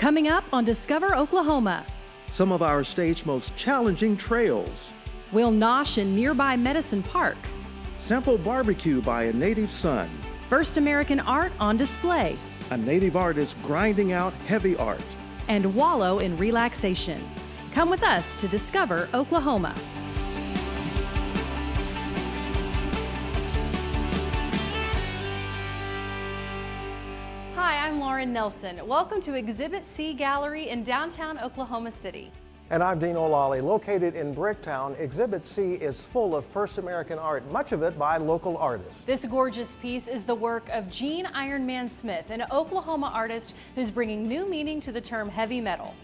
Coming up on Discover Oklahoma. Some of our state's most challenging trails. We'll nosh in nearby Medicine Park. Sample barbecue by a native son. First American art on display. A native artist grinding out heavy art. And wallow in relaxation. Come with us to Discover Oklahoma. Hi, I'm Lauren Nelson. Welcome to Exhibit C Gallery in downtown Oklahoma City. And I'm Dino, Lalli. Located in Bricktown, Exhibit C is full of First American art, much of it by local artists. This gorgeous piece is the work of Gene "IronMan" Smith, an Oklahoma artist who's bringing new meaning to the term heavy metal.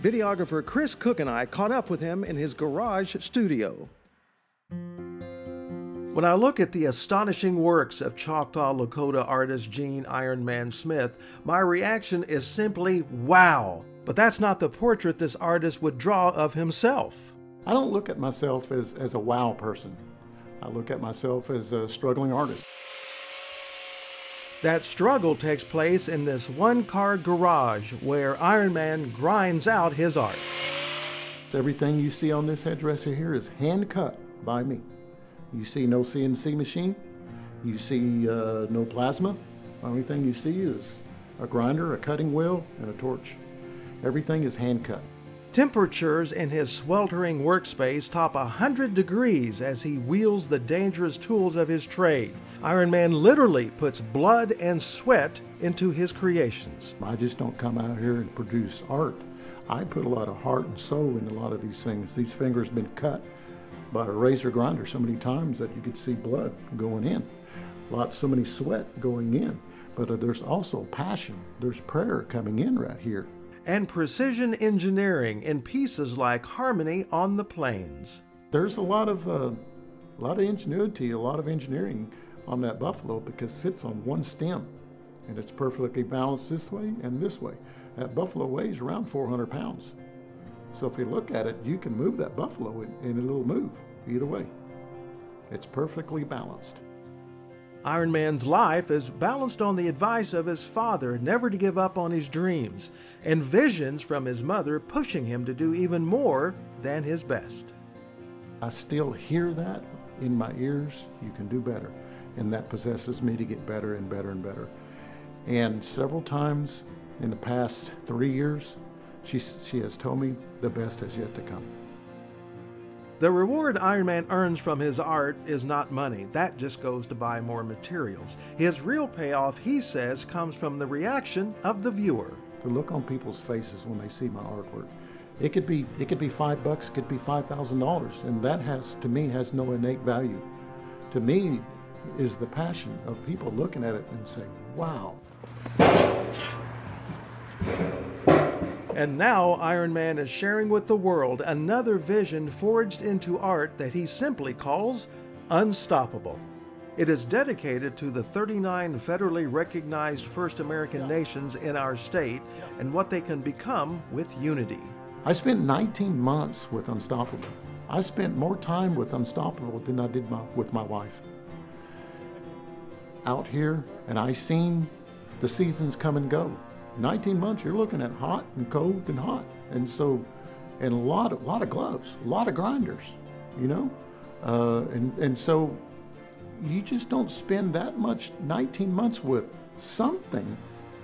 Videographer Chris Cook and I caught up with him in his garage studio. When I look at the astonishing works of Choctaw Lakota artist Gene "IronMan" Smith, my reaction is simply wow. But that's not the portrait this artist would draw of himself. I don't look at myself as a wow person. I look at myself as a struggling artist. That struggle takes place in this one-car garage where IronMan grinds out his art. Everything you see on this headdresser here is hand cut by me. You see no CNC machine. You see no plasma. The only thing you see is a grinder, a cutting wheel, and a torch. Everything is hand cut. Temperatures in his sweltering workspace top 100 degrees as he wields the dangerous tools of his trade. IronMan literally puts blood and sweat into his creations. I just don't come out here and produce art. I put a lot of heart and soul in a lot of these things. These fingers have been cut by a razor grinder so many times that you could see blood going in. So many sweat going in. But there's also passion. There's prayer coming in right here. And precision engineering in pieces like Harmony on the Plains. There's a lot of ingenuity, a lot of engineering on that buffalo because it sits on one stem and it's perfectly balanced this way and this way. That buffalo weighs around 400 pounds. So if you look at it, you can move that buffalo and it'll move either way. It's perfectly balanced. IronMan's life is balanced on the advice of his father never to give up on his dreams, and visions from his mother pushing him to do even more than his best. I still hear that in my ears, you can do better, and that possesses me to get better and better and better. And several times in the past 3 years, she has told me the best has yet to come. The reward IronMan earns from his art is not money. That just goes to buy more materials. His real payoff, he says, comes from the reaction of the viewer. The look on people's faces when they see my artwork. It could be $5, it could be $5,000, and that to me has no innate value. To me is the passion of people looking at it and saying, wow. And now IronMan is sharing with the world another vision forged into art that he simply calls unstoppable. It is dedicated to the 39 federally recognized First American nations in our state and what they can become with unity. I spent 19 months with Unstoppable. I spent more time with Unstoppable than I did with my wife. Out here, and I seen the seasons come and go. 19 months, you're looking at hot and cold and hot. And so, and a lot of gloves, a lot of grinders, you know? And so you just don't spend that much 19 months with something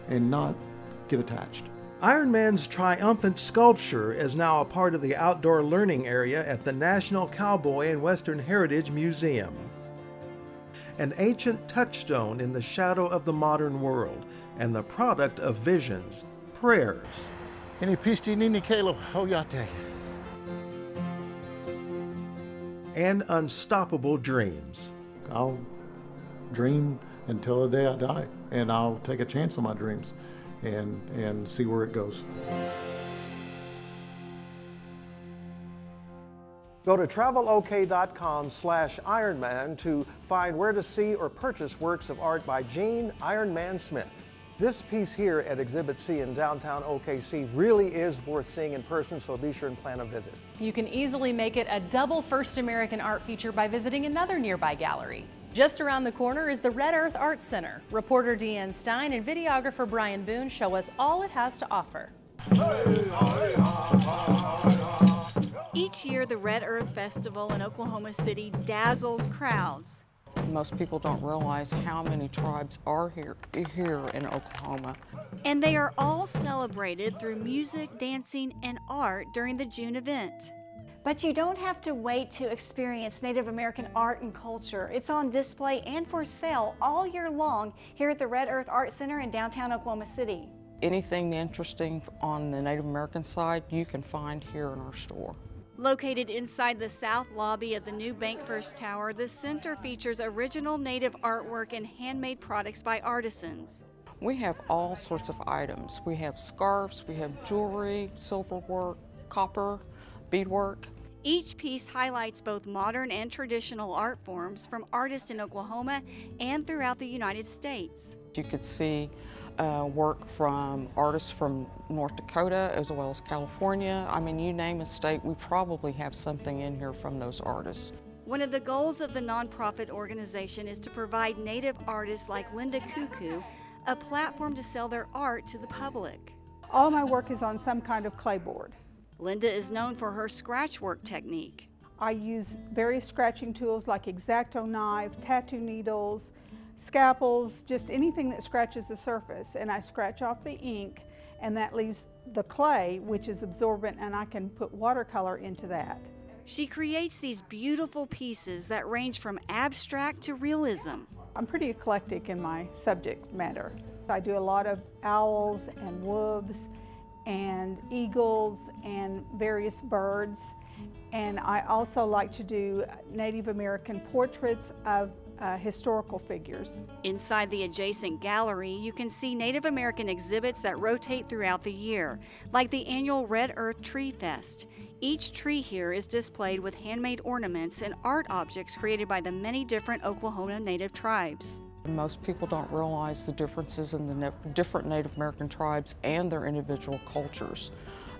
and not get attached. IronMan's triumphant sculpture is now a part of the outdoor learning area at the National Cowboy and Western Heritage Museum. An ancient touchstone in the shadow of the modern world, and the product of visions, prayers, and unstoppable dreams. I'll dream until the day I die, and I'll take a chance on my dreams and see where it goes. Go to travelok.com/IronMan to find where to see or purchase works of art by Gene "IronMan" Smith. This piece here at Exhibit C in downtown OKC really is worth seeing in person, so be sure and plan a visit. You can easily make it a double First American art feature by visiting another nearby gallery. Just around the corner is the Red Earth Art Center. Reporter Deanne Stein and videographer Brian Boone show us all it has to offer. Each year, the Red Earth Festival in Oklahoma City dazzles crowds. Most people don't realize how many tribes are here in Oklahoma. And they are all celebrated through music, dancing, and art during the June event. But you don't have to wait to experience Native American art and culture. It's on display and for sale all year long here at the Red Earth Art Center in downtown Oklahoma City. Anything interesting on the Native American side, you can find here in our store. Located inside the south lobby of the new Bank First Tower, the center features original Native artwork and handmade products by artisans. We have all sorts of items. We have scarves, we have jewelry, silverwork, copper, beadwork. Each piece highlights both modern and traditional art forms from artists in Oklahoma and throughout the United States. You could see work from artists from North Dakota as well as California. I mean, you name a state, we probably have something in here from those artists. One of the goals of the nonprofit organization is to provide Native artists like Linda Cuckoo a platform to sell their art to the public. All my work is on some kind of clayboard. Linda is known for her scratch work technique. I use various scratching tools like X-Acto knife, tattoo needles, scalpels, just anything that scratches the surface, and I scratch off the ink, and that leaves the clay, which is absorbent, and I can put watercolor into that. She creates these beautiful pieces that range from abstract to realism. I'm pretty eclectic in my subject matter. I do a lot of owls and wolves and eagles and various birds, and I also like to do Native American portraits of historical figures. Inside the adjacent gallery, you can see Native American exhibits that rotate throughout the year, like the annual Red Earth Tree Fest. Each tree here is displayed with handmade ornaments and art objects created by the many different Oklahoma Native tribes. Most people don't realize the differences in the different Native American tribes and their individual cultures.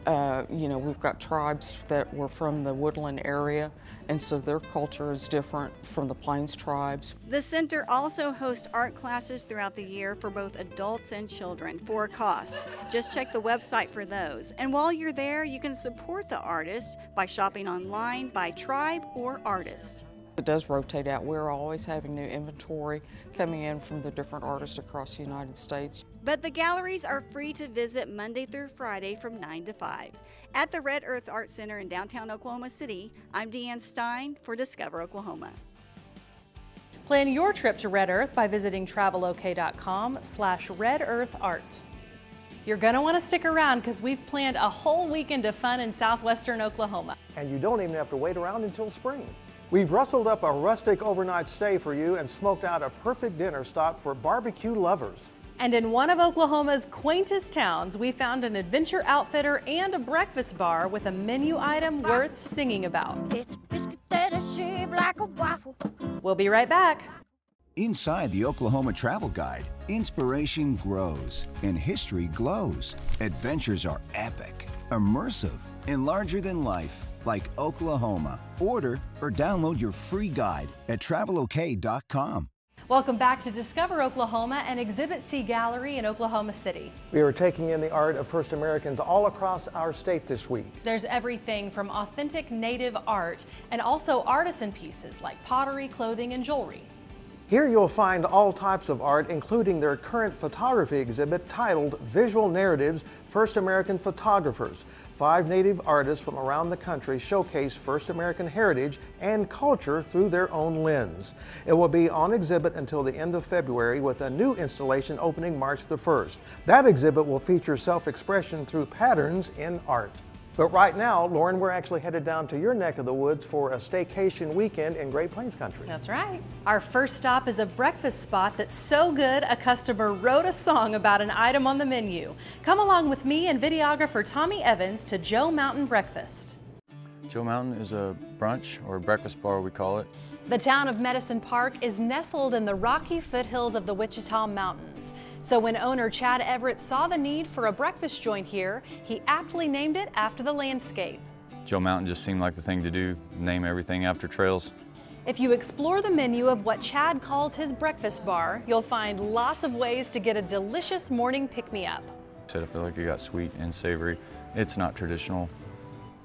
You know, we've got tribes that were from the woodland area, and so their culture is different from the Plains tribes. The center also hosts art classes throughout the year for both adults and children for a cost. Just check the website for those. And while you're there, you can support the artist by shopping online by tribe or artist. It does rotate out. We're always having new inventory coming in from the different artists across the United States. But the galleries are free to visit Monday through Friday from 9 to 5. At the Red Earth Art Center in downtown Oklahoma City, I'm Deanne Stein for Discover Oklahoma. Plan your trip to Red Earth by visiting travelok.com/redearthart. You're going to want to stick around because we've planned a whole weekend of fun in southwestern Oklahoma. And you don't even have to wait around until spring. We've rustled up a rustic overnight stay for you and smoked out a perfect dinner stop for barbecue lovers. And in one of Oklahoma's quaintest towns, we found an adventure outfitter and a breakfast bar with a menu item worth singing about. It's biscuit that is shaped like a waffle. We'll be right back. Inside the Oklahoma Travel Guide, inspiration grows and history glows. Adventures are epic, immersive, and larger than life, like Oklahoma. Order or download your free guide at travelok.com. Welcome back to Discover Oklahoma and Exhibit C Gallery in Oklahoma City. We are taking in the art of First Americans all across our state this week. There's everything from authentic Native art and also artisan pieces like pottery, clothing, and jewelry. Here you'll find all types of art, including their current photography exhibit titled Visual Narratives, First American Photographers. 5 Native artists from around the country showcase First American heritage and culture through their own lens. It will be on exhibit until the end of February with a new installation opening March the 1st. That exhibit will feature self-expression through patterns in art. But right now, Lauren, we're actually headed down to your neck of the woods for a staycation weekend in Great Plains country. That's right. Our first stop is a breakfast spot that's so good a customer wrote a song about an item on the menu. Come along with me and videographer Tommy Evans to Joe Mountain Breakfast. Joe Mountain is a brunch or breakfast bar, we call it. The town of Medicine Park is nestled in the rocky foothills of the Wichita Mountains. So when owner Chad Everett saw the need for a breakfast joint here, he aptly named it after the landscape. Joe Mountain just seemed like the thing to do, name everything after trails. If you explore the menu of what Chad calls his breakfast bar, you'll find lots of ways to get a delicious morning pick-me-up. said, I feel like it got sweet and savory. It's not traditional,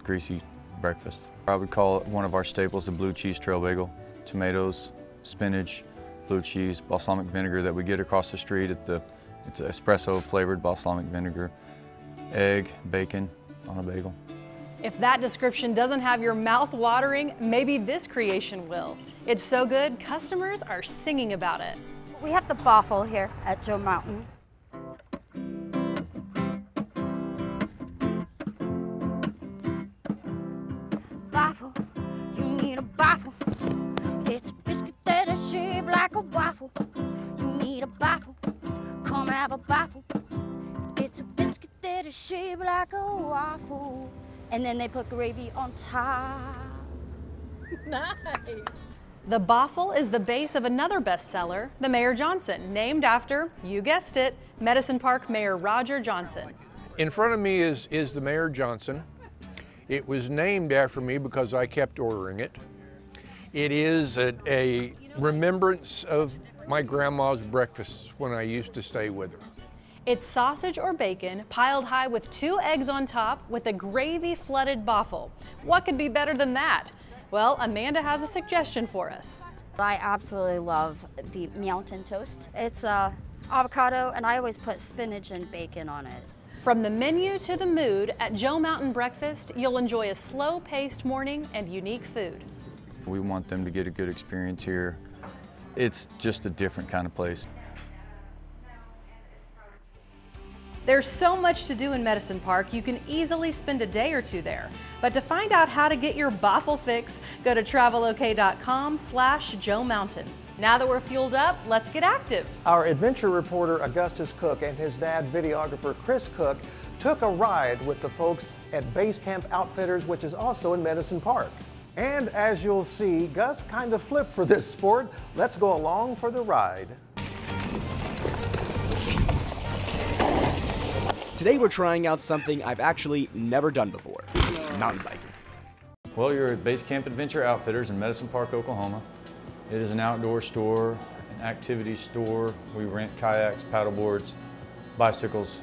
greasy breakfast. I would call it one of our staples, the blue cheese trail bagel. Tomatoes, spinach, blue cheese, balsamic vinegar that we get across the street. It's espresso flavored balsamic vinegar, egg, bacon on a bagel. If that description doesn't have your mouth watering, maybe this creation will. It's so good, customers are singing about it. We have the waffle here at Joe Mountain. Waffle, you need a waffle. It's a biscuit that is shaped like a waffle. You need a waffle, come have a waffle. It's a biscuit that is shaped like a waffle. And then they put gravy on top. Nice. The Boffle is the base of another bestseller, the Mayor Johnson, named after, you guessed it, Medicine Park Mayor Roger Johnson. In front of me is the Mayor Johnson. It was named after me because I kept ordering it. It is a remembrance of my grandma's breakfasts when I used to stay with her. It's sausage or bacon piled high with 2 eggs on top with a gravy-flooded boffle. What could be better than that? Well, Amanda has a suggestion for us. I absolutely love the mountain toast. It's avocado, and I always put spinach and bacon on it. From the menu to the mood, at Joe Mountain Breakfast, you'll enjoy a slow-paced morning and unique food. We want them to get a good experience here. It's just a different kind of place. There's so much to do in Medicine Park, you can easily spend a day or two there. But to find out how to get your boffle fix, go to travelok.com/Joe Mountain. Now that we're fueled up, let's get active. Our adventure reporter Augustus Cook and his dad, videographer Chris Cook, took a ride with the folks at Basecamp Outfitters, which is also in Medicine Park. And as you'll see, Gus kind of flipped for this sport. Let's go along for the ride. Today we're trying out something I've actually never done before, mountain biking. Well, you're at Basecamp Adventure Outfitters in Medicine Park, Oklahoma. It is an outdoor store, an activity store. We rent kayaks, paddleboards, bicycles,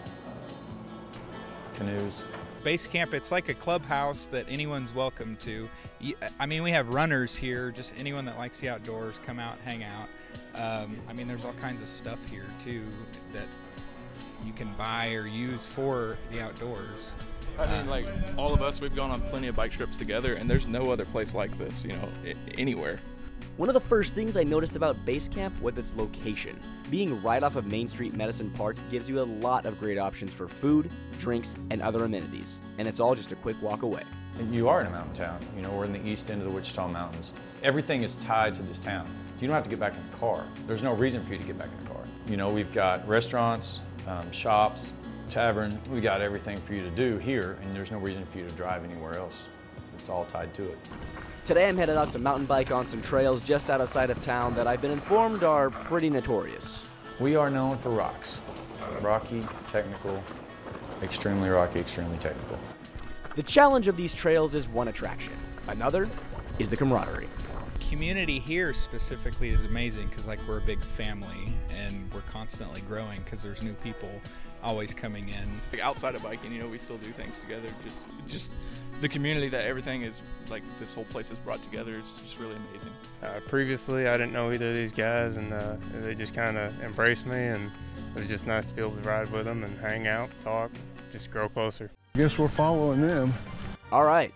canoes. Basecamp, it's like a clubhouse that anyone's welcome to. I mean, we have runners here, just anyone that likes the outdoors, come out, hang out. I mean, there's all kinds of stuff here too that you can buy or use for the outdoors. I mean, like, all of us, we've gone on plenty of bike trips together, and there's no other place like this, you know, anywhere. One of the first things I noticed about Basecamp was its location. Being right off of Main Street, Medicine Park gives you a lot of great options for food, drinks, and other amenities, and it's all just a quick walk away. And you are in a mountain town. You know, we're in the east end of the Wichita Mountains. Everything is tied to this town. You don't have to get back in the car. There's no reason for you to get back in the car. You know, we've got restaurants, shops, tavern. We got everything for you to do here, and there's no reason for you to drive anywhere else. It's all tied to it. Today I'm headed out to mountain bike on some trails just outside of town that I've been informed are pretty notorious. We are known for rocks. Rocky, technical, extremely rocky, extremely technical. The challenge of these trails is one attraction. Another is the camaraderie. Community here specifically is amazing because, like, we're a big family and we're constantly growing because there's new people always coming in. Like, outside of biking, you know, we still do things together. Just the community that everything is, like, this whole place is brought together is just really amazing. Previously, I didn't know either of these guys, and they just kind of embraced me, and it was just nice to be able to ride with them and hang out, talk, just grow closer. I guess we're following them. All right,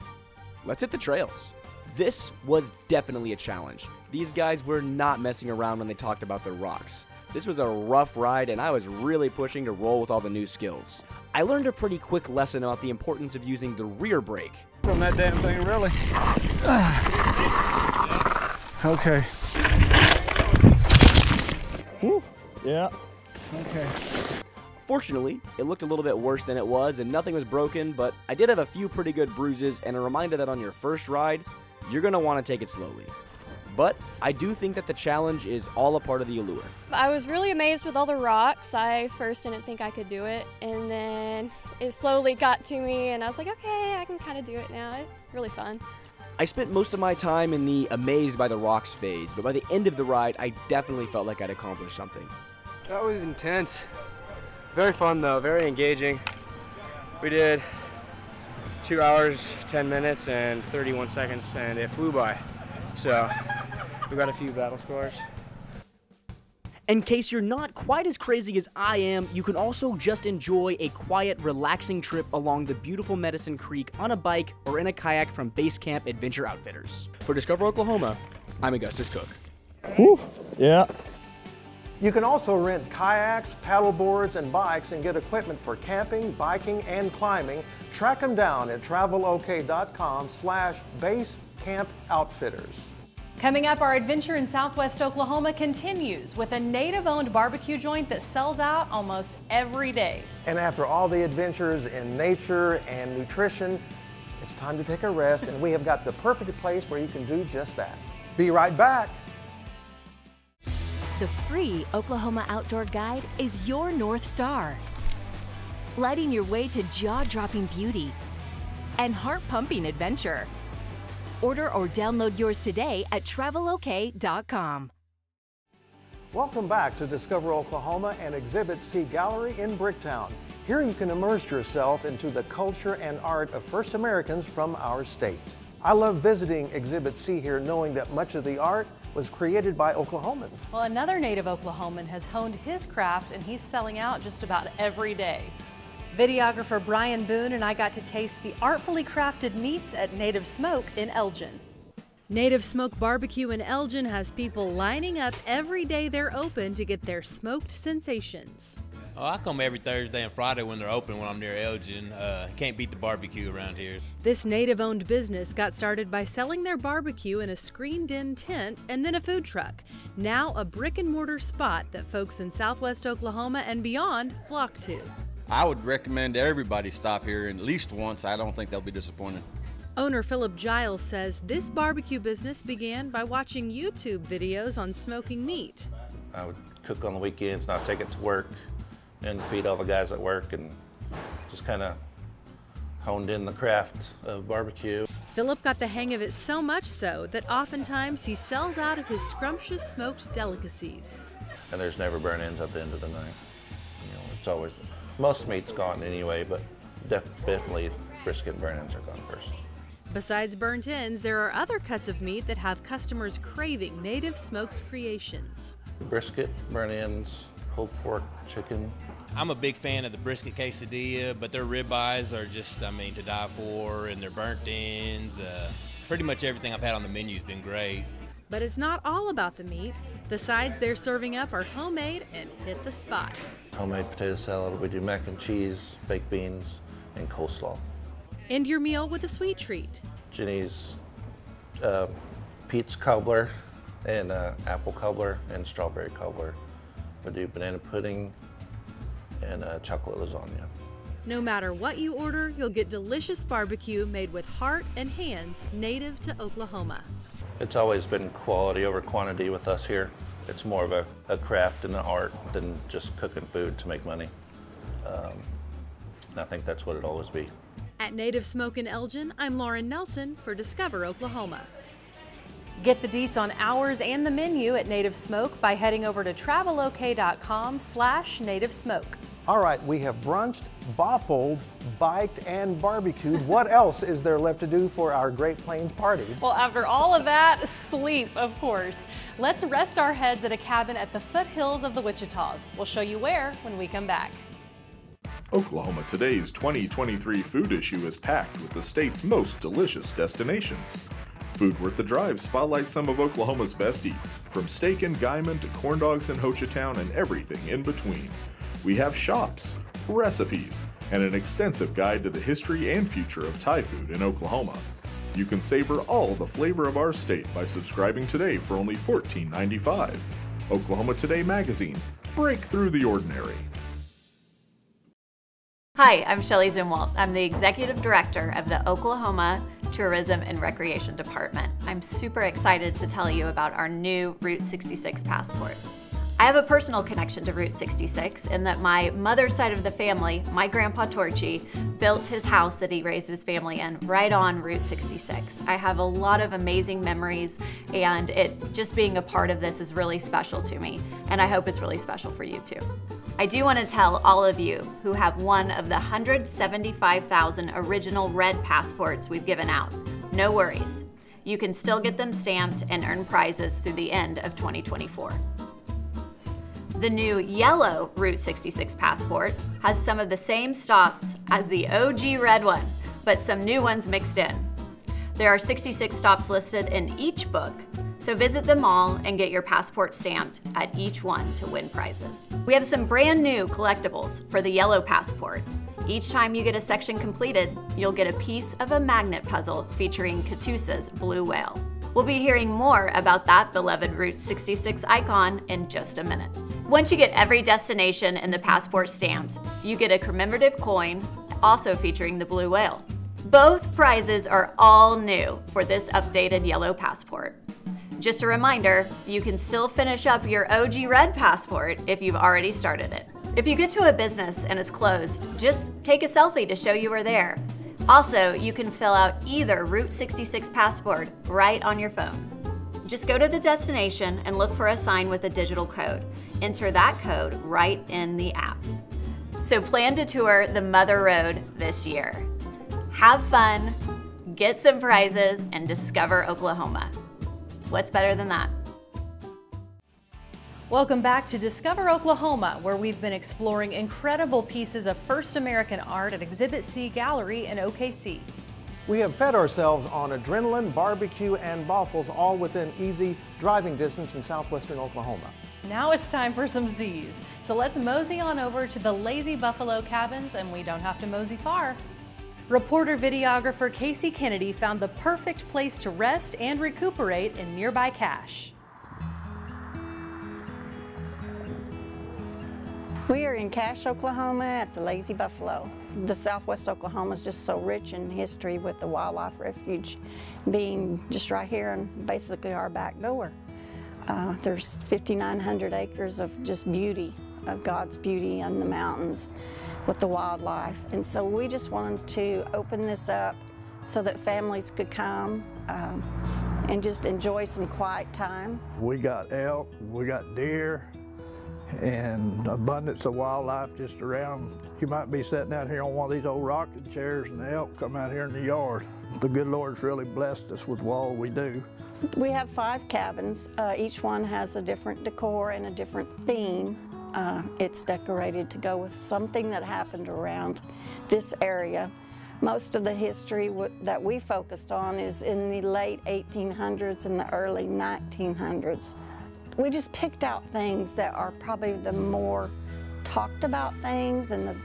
let's hit the trails. This was definitely a challenge. These guys were not messing around when they talked about the rocks. This was a rough ride, and I was really pushing to roll with all the new skills. I learned a pretty quick lesson about the importance of using the rear brake. From that damn thing, really? Okay. Woo. Yeah. Okay. Fortunately, it looked a little bit worse than it was, and nothing was broken, but I did have a few pretty good bruises and a reminder that on your first ride, you're going to want to take it slowly. But I do think that the challenge is all a part of the allure. I was really amazed with all the rocks. I first didn't think I could do it, and then it slowly got to me, and I was like, okay, I can kind of do it now. It's really fun. I spent most of my time in the amazed by the rocks phase, but by the end of the ride, I definitely felt like I'd accomplished something. That was intense. Very fun though, very engaging. We did 2 hours, 10 minutes, and 31 seconds, and it flew by. So we got a few battle scores. In case you're not quite as crazy as I am, you can also just enjoy a quiet, relaxing trip along the beautiful Medicine Creek on a bike or in a kayak from Basecamp Adventure Outfitters. For Discover Oklahoma, I'm Augustus Cook. Whew. Yeah. You can also rent kayaks, paddle boards, and bikes and get equipment for camping, biking, and climbing. Track them down at travelok.com/Basecamp Outfitters. Coming up, our adventure in Southwest Oklahoma continues with a native-owned barbecue joint that sells out almost every day. And after all the adventures in nature and nutrition, it's time to take a rest, and we have got the perfect place where you can do just that. Be right back. The free Oklahoma Outdoor Guide is your North Star, lighting your way to jaw-dropping beauty and heart-pumping adventure. Order or download yours today at travelok.com. Welcome back to Discover Oklahoma and Exhibit C Gallery in Bricktown. Here you can immerse yourself into the culture and art of First Americans from our state. I love visiting Exhibit C here, knowing that much of the art was created by Oklahomans. Well, another native Oklahoman has honed his craft and he's selling out just about every day. Videographer Brian Boone and I got to taste the artfully crafted meats at Native Smoke in Elgin. Native Smoke Barbecue in Elgin has people lining up every day they're open to get their smoked sensations. Oh, I come every Thursday and Friday when they're open when I'm near Elgin. Can't beat the barbecue around here. This native-owned business got started by selling their barbecue in a screened-in tent and then a food truck. Now a brick-and-mortar spot that folks in Southwest Oklahoma and beyond flock to. I would recommend everybody stop here at least once. I don't think they'll be disappointed. Owner Philip Giles says this barbecue business began by watching YouTube videos on smoking meat. I would cook on the weekends and I'd take it to work and feed all the guys at work, and just kind of honed in the craft of barbecue. Philip got the hang of it so much so that oftentimes he sells out of his scrumptious smoked delicacies. And there's never burn-ins at the end of the night. You know, it's always, most meat's gone anyway, but definitely brisket and burn-ins are gone first. Besides burnt ends, there are other cuts of meat that have customers craving Native Smoke's creations. Brisket, burn-ins, pulled pork, chicken. I'm a big fan of the brisket quesadilla, but their ribeyes are just, I mean, to die for, and their burnt ends. Pretty much everything I've had on the menu has been great. But it's not all about the meat. The sides they're serving up are homemade and hit the spot. Homemade potato salad, we do mac and cheese, baked beans, and coleslaw. End your meal with a sweet treat. Jenny's peach cobbler and apple cobbler and strawberry cobbler. We do banana pudding and chocolate lasagna. No matter what you order, you'll get delicious barbecue made with heart and hands native to Oklahoma. It's always been quality over quantity with us here. It's more of a craft and an art than just cooking food to make money. And I think that's what it'll always be. At Native Smoke in Elgin, I'm Lauren Nelson for Discover Oklahoma. Get the deets on hours and the menu at Native Smoke by heading over to travelok.com/Native Smoke. All right, we have brunched, baffled, biked, and barbecued. What else is there left to do for our Great Plains party? Well, after all of that, sleep, of course. Let's rest our heads at a cabin at the foothills of the Wichitas. We'll show you where when we come back. Oklahoma Today's 2023 food issue is packed with the state's most delicious destinations. Food Worth the Drive spotlights some of Oklahoma's best eats, from steak and Guyman to corn dogs in Hochatown and everything in between. We have shops, recipes, and an extensive guide to the history and future of Thai food in Oklahoma. You can savor all the flavor of our state by subscribing today for only $14.95. Oklahoma Today magazine. Break through the ordinary. Hi, I'm Shelley Zumwalt. I'm the Executive Director of the Oklahoma Tourism and Recreation Department. I'm super excited to tell you about our new Route 66 passport. I have a personal connection to Route 66 in that my mother's side of the family, my grandpa Torchy, built his house that he raised his family in right on Route 66. I have a lot of amazing memories, and just being a part of this is really special to me, and I hope it's really special for you too. I do want to tell all of you who have one of the 175,000 original red passports we've given out, no worries. You can still get them stamped and earn prizes through the end of 2024. The new yellow Route 66 passport has some of the same stops as the OG red one, but some new ones mixed in. There are 66 stops listed in each book, so visit them all and get your passport stamped at each one to win prizes. We have some brand new collectibles for the yellow passport. Each time you get a section completed, you'll get a piece of a magnet puzzle featuring Catoosa's blue whale. We'll be hearing more about that beloved Route 66 icon in just a minute. Once you get every destination in the passport stamped, you get a commemorative coin, also featuring the blue whale. Both prizes are all new for this updated yellow passport. Just a reminder, you can still finish up your OG red passport if you've already started it. If you get to a business and it's closed, just take a selfie to show you were there. Also, you can fill out either Route 66 passport right on your phone. Just go to the destination and look for a sign with a digital code. Enter that code right in the app. So plan to tour the Mother Road this year. Have fun, get some prizes, and discover Oklahoma. What's better than that? Welcome back to Discover Oklahoma, where we've been exploring incredible pieces of First American art at Exhibit C Gallery in OKC. We have fed ourselves on adrenaline, barbecue, and waffles, all within easy driving distance in southwestern Oklahoma. Now it's time for some Z's. So let's mosey on over to the Lazy Buffalo cabins, and we don't have to mosey far. Reporter videographer Casey Kennedy found the perfect place to rest and recuperate in nearby Cache. We are in Cache, Oklahoma at the Lazy Buffalo. The Southwest Oklahoma is just so rich in history, with the wildlife refuge being just right here and basically our back door. There's 5,900 acres of just beauty, of God's beauty in the mountains with the wildlife. And so we just wanted to open this up so that families could come and just enjoy some quiet time. We got elk, we got deer, and abundance of wildlife just around. You might be sitting out here on one of these old rocking chairs and the elk come out here in the yard. The good Lord's really blessed us with all we do. We have 5 cabins. Each one has a different decor and a different theme. It's decorated to go with something that happened around this area. Most of the history that we focused on is in the late 1800s and the early 1900s. We just picked out things that are probably the more talked about things and the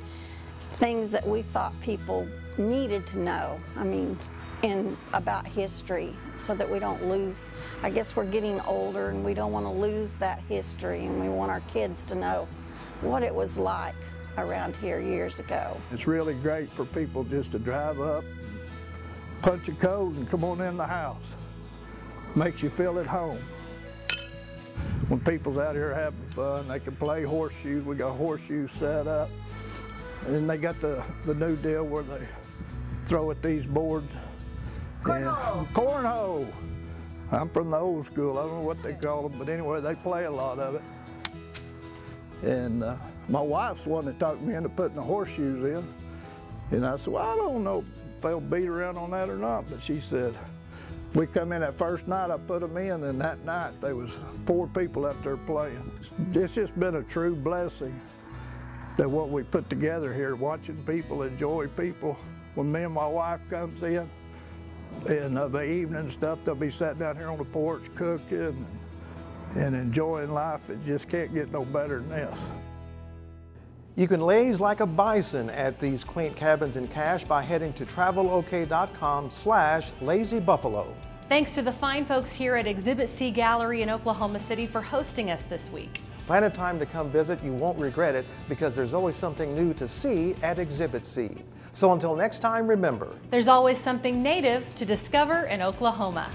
things that we thought people needed to know. I mean, about history, so that we don't lose. I guess we're getting older and we don't want to lose that history, and we want our kids to know what it was like around here years ago. It's really great for people just to drive up, punch a code, and come on in the house. Makes you feel at home. When people's out here having fun, they can play horseshoes. We got horseshoes set up. And then they got the new deal where they throw at these boards. Cornhole! Cornhole! I'm from the old school. I don't know what they call them, but anyway, they play a lot of it. And my wife's the one that talked me into putting the horseshoes in. And I said, well, I don't know if they'll beat around on that or not, but she said, we come in that first night, I put them in, and that night there was 4 people up there playing. It's just been a true blessing that what we put together here, watching people enjoy people. When me and my wife comes in, and the evening stuff, they'll be sitting out here on the porch cooking and enjoying life. It just can't get no better than this. You can laze like a bison at these quaint cabins in Cache by heading to travelok.com/lazybuffalo. Thanks to the fine folks here at Exhibit C Gallery in Oklahoma City for hosting us this week. Plan a time to come visit. You won't regret it, because there's always something new to see at Exhibit C. So until next time, remember, there's always something native to discover in Oklahoma.